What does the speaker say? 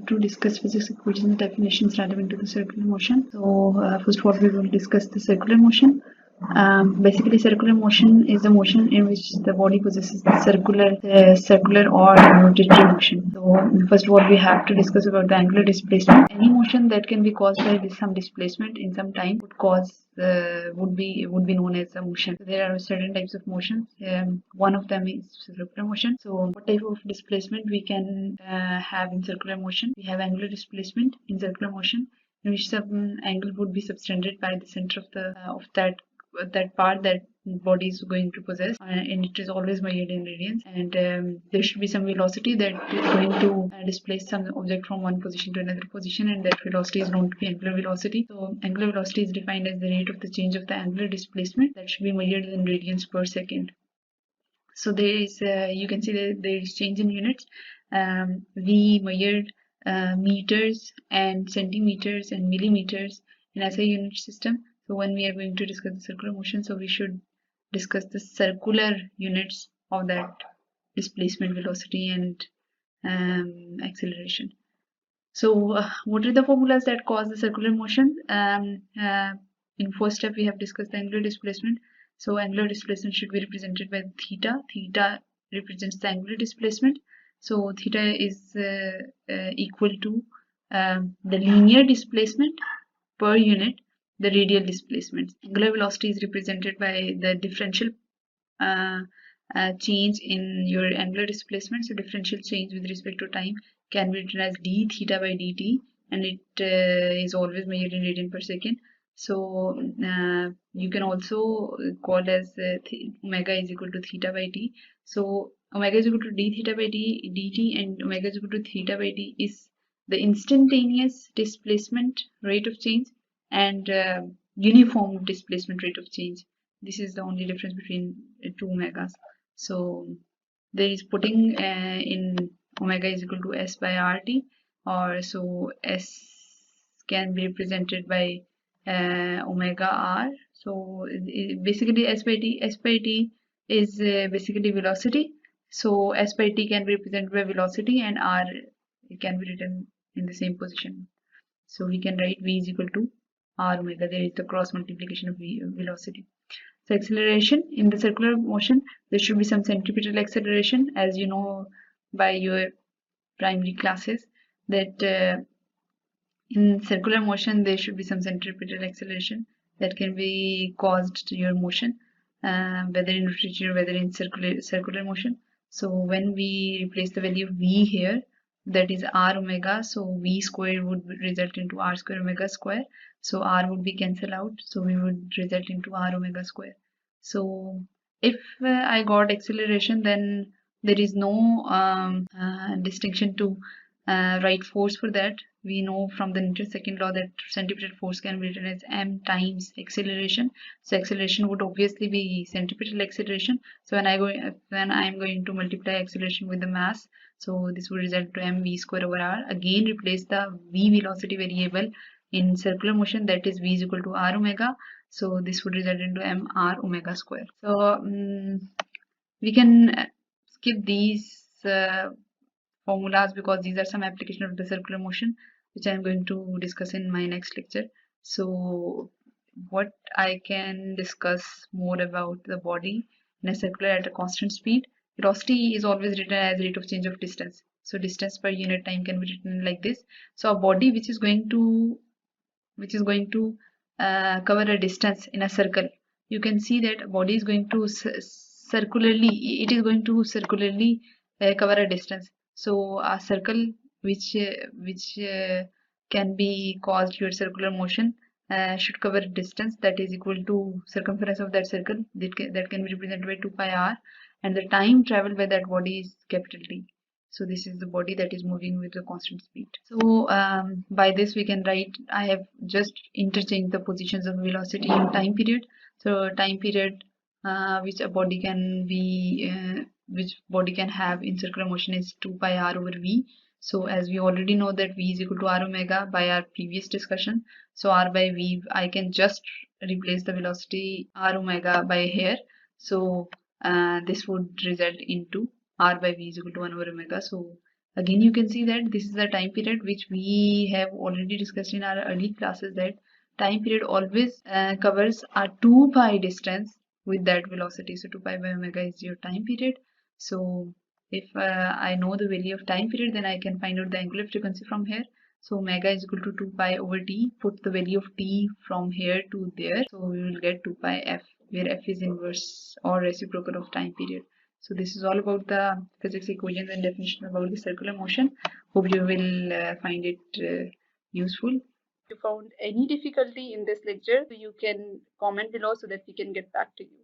to discuss physics equations definitions relevant to the circular motion. So first what we will discuss the circular motion. Basically, circular motion is a motion in which the body possesses the circular or rotatory motion. So first what we have to discuss about the angular displacement. Any motion that can be caused by some displacement in some time would be known as a motion. So there are certain types of motions. One of them is circular motion. So what type of displacement we can have in circular motion? We have angular displacement in circular motion, in which some angle would be subtended by the center of that part that body is going to possess, and it is always measured in radians, and there should be some velocity that is going to displace some object from one position to another position, and that velocity is known to be angular velocity. So angular velocity is defined as the rate of the change of the angular displacement that should be measured in radians per second. So there is you can see that there is change in units. We measured meters and centimeters and millimeters in SI unit system. So when we are going to discuss the circular motion, so we should discuss the circular units of that displacement, velocity, and acceleration. So what are the formulas that cause the circular motion? In first step, we have discussed the angular displacement. So angular displacement should be represented by theta. Theta represents the angular displacement. So theta is equal to the linear displacement per unit, the radial displacement. Angular velocity is represented by the differential change in your angular displacement. So differential change with respect to time can be written as d theta by dt, and it is always measured in radian per second. So you can also call as omega is equal to theta by t. So omega is equal to d theta by dt, and omega is equal to theta by t is the instantaneous displacement rate of change and uniform displacement rate of change. This is the only difference between two omegas. So there is putting in omega is equal to s by rt, or so s can be represented by omega r. So basically s by t is basically velocity. So s by t can be represented by velocity, and r can be written in the same position. So we can write v is equal to r omega. There is the cross multiplication of velocity. So acceleration in the circular motion, there should be some centripetal acceleration, as you know by your primary classes, that in circular motion there should be some centripetal acceleration that can be caused to your motion, whether in rotational or whether in circular motion. So when we replace the value of v here, that is r omega, so v square would result into r square omega square. So r would be cancelled out, so we would result into r omega square. So if I got acceleration, then there is no distinction to write force for that. We know from the Newton's second law that centripetal force can be written as m times acceleration. So acceleration would obviously be centripetal acceleration. So when I am going to multiply acceleration with the mass, so this would result to mv square over r. Again, replace the v velocity variable in circular motion, that is v is equal to r omega. So this would result into m r omega square. So we can skip these formulas because these are some application of the circular motion which I am going to discuss in my next lecture. So what I can discuss more about the body in a circular at a constant speed. Velocity is always written as rate of change of distance. So distance per unit time can be written like this. So a body which is going to cover a distance in a circle, you can see that a body is going to circularly cover a distance. So a circle which can be caused your circular motion should cover a distance that is equal to circumference of that circle, that can be represented by 2 pi r, and the time traveled by that body is capital T. So this is the body that is moving with a constant speed. So by this we can write, I have just interchanged the positions of velocity and time period. So time period which a body can be which body can have in circular motion is 2 pi r over v. So as we already know that v is equal to r omega by our previous discussion, so r by v, I can just replace the velocity r omega by here. So this would result into r by v is equal to 1 over omega. So Again, you can see that this is the time period which we have already discussed in our early classes, that time period always covers a 2 pi distance with that velocity. So 2 pi by omega is your time period. So if I know the value of time period, then I can find out the angular frequency from here. So omega is equal to 2 pi over t. Put the value of t from here to there. So we will get 2 pi f, where f is inverse or reciprocal of time period. So this is all about the physics equations and definition about the circular motion. Hope you will find it useful. If you found any difficulty in this lecture, you can comment below so that we can get back to you.